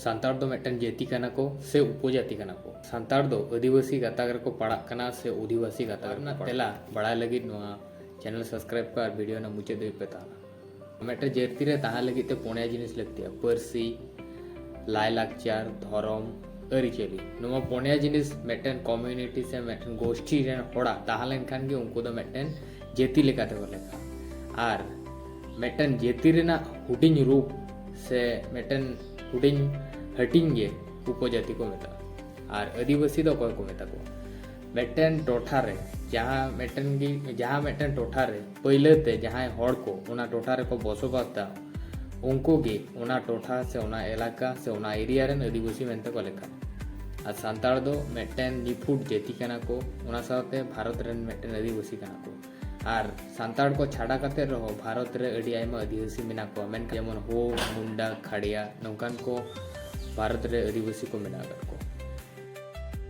सान्ताड़ दो मिट्टन जाति कना को से उपजाति कना को सान्ताड़ दो आदिवासी गाताक रको पड़ा कना से आदिवासी गाताक रको तेला बड़ा लगी नोआ चैनल सब्सक्राइब पर वीडियो ना मुचे दे पे ताना मिट्टन जाति रे ताहा लगी ते पुण्या जिनिस लगतिया पर्सी लाय लाकचार धरम अरिचली नोआ पुण्या जिनिस मिट्टन कम्युनिटी से मिट्टन गोष्ठी रेन होड़ा ताहा लेनखान गे उनको दो मिट्टन जाति लेकाते को लेखा आर मिट्टन जाति रेना हुडिंग रूप से मिट्टन हुडिंग हटिंग गे उपजाति को मेता और आदिवासी दो को मेता को मिट्टन टोठा रे जहाँ मिट्टन टोठा रे पहलेते जहाँ हड़ को उना टोठा रे को बसोबाता उनको गे उना टोठा से उना इलाका से उना एरिया रेन आदिवासी मेनते को लेखा और सान्ताड़ दो मिट्टन निफुट जाति कना को उना साथे भारत रेन मिट्टन आदिवासी कना को और सान्ताड़ को छाड़ा करते रहो भारत रे अड़ी आयमा आदिवासी मेना को मेन जेमन हो मुंडा खाड़िया नौकान को भारत रे आदिवासी को मेना को